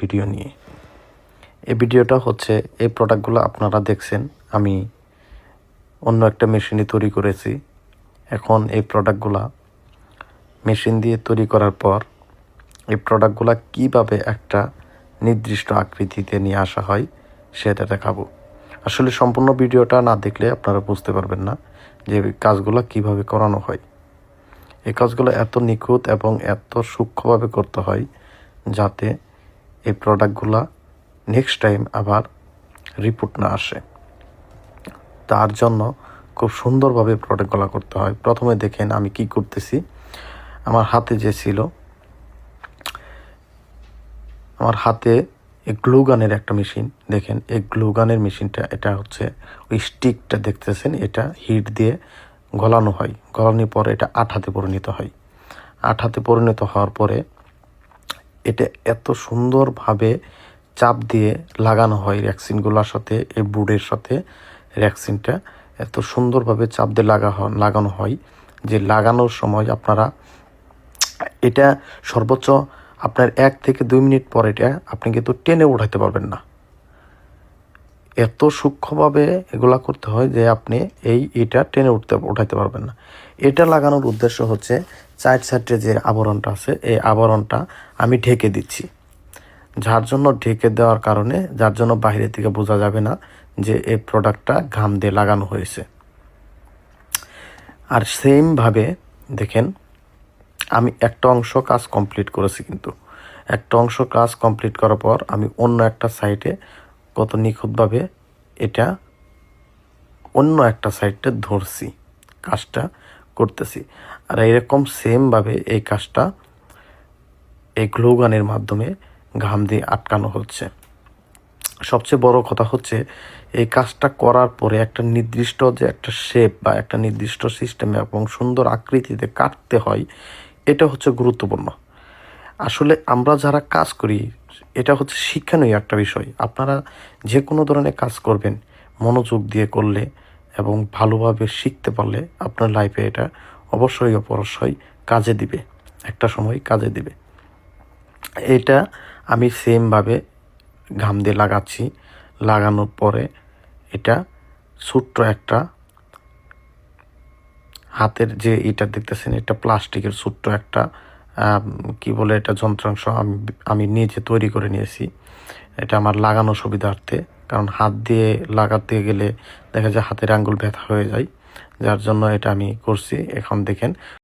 Video নিয়ে। এই ভিডিওটা হচ্ছে এই প্রোডাক্টগুলো আপনারা দেখছেন আমি অন্য একটা মেশিনে তৈরি করেছি। এখন এই প্রোডাক্টগুলা মেশিন দিয়ে তৈরি করার পর এই প্রোডাক্টগুলা কীভাবে একটা নির্দিষ্ট আকৃতিতে নিয়ে আসা হয় সেটা দেখাবো। আসলে সম্পূর্ণ ভিডিওটা না দেখলে আপনারা বুঝতে পারবেন না যে কাজগুলো কিভাবে করানো হয়। এই কাজগুলো এত নিখুঁত এবং এত সূক্ষ্মভাবে করতে হয় যাতে এই প্রোডাক্টগুলো নেক্সট টাইম আবার রিপোর্ট না আসে। তার জন্য খুব সুন্দরভাবে প্রোডাক্টগুলো করতে হয়। প্রথমে দেখেন আমি কি করতেছি। আমার হাতে যে ছিল, আমার হাতে এই গ্লু গানের একটা মেশিন, দেখেন এই গ্লু গানের মেশিনটা, এটা হচ্ছে ওই স্টিকটা দেখতেছেন, এটা হিট দিয়ে গলানো হয়। গলানোর পরে এটা আঠাতে পরিণত হয়। আঠাতে পরিণত হওয়ার পরে এটা এত সুন্দরভাবে চাপ দিয়ে লাগানো হয় র্যাক্সিনগুলোর সাথে, এই বোর্ডের সাথে র্যাক্সিনটা এত সুন্দরভাবে চাপ দিয়ে লাগানো হয় যে লাগানোর সময় আপনারা এটা সর্বোচ্চ আপনার 1 থেকে 2 মিনিট পর এটা আপনি কিন্তু টেনে উঠাইতে পারবেন না। এত সূক্ষ্মভাবে এগুলা করতে হয় যে আপনি এটা টেনে উঠাইতে পারবেন না। এটা লাগানোর উদ্দেশ্য হচ্ছে সাইডে যে আবরণটা আছে, এই আবরণটা আমি ঢেকে দিচ্ছি। যার জন্য ঢেকে দেওয়ার কারণে, যার জন্য বাইরে থেকে বোঝা যাবে না যে এই প্রোডাক্টটা ঘাম দিয়ে লাগানো হয়েছে। আর সেমভাবে দেখেন আমি একটা অংশ কাজ কমপ্লিট করেছি, কিন্তু একটা অংশ কাজ কমপ্লিট করার পর আমি অন্য একটা সাইডে কত নিখুঁতভাবে এটা অন্য একটা সাইডে ধরছি, কাজটা করতেছি। আর এরকম সেমভাবে এই কাজটা এই গ্লু গানের মাধ্যমে ঘাম দিয়ে আটকানো হচ্ছে। সবচেয়ে বড় কথা হচ্ছে এই কাজটা করার পরে একটা নির্দিষ্ট যে একটা শেপ বা একটা নির্দিষ্ট সিস্টেমে এবং সুন্দর আকৃতিতে কাটতে হয়, এটা হচ্ছে গুরুত্বপূর্ণ। আসলে আমরা যারা কাজ করি, এটা হচ্ছে শিক্ষণীয় একটা বিষয়। আপনারা যে কোনো ধরনের কাজ করবেন মনোযোগ দিয়ে করলে এবং ভালোভাবে শিখতে পারলে আপনার লাইফে এটা অবশ্যই কাজে দিবে, একটা সময় কাজে দিবে। এটা আমি সেমভাবে ঘাম দিয়ে লাগাচ্ছি। লাগানোর পরে এটা ছোট্ট একটা হাতের যে এটা দেখতেছেন, এটা প্লাস্টিকের ছোট্ট একটা কি বলে এটা যন্ত্রাংশ আমি নিজে তৈরি করে নিয়েছি। এটা আমার লাগানো সুবিধার্থে, কারণ হাত দিয়ে লাগাতে গেলে দেখা যায় হাতের আঙ্গুল ব্যথা হয়ে যায়, যার জন্য এটা আমি করছি। এখন দেখেন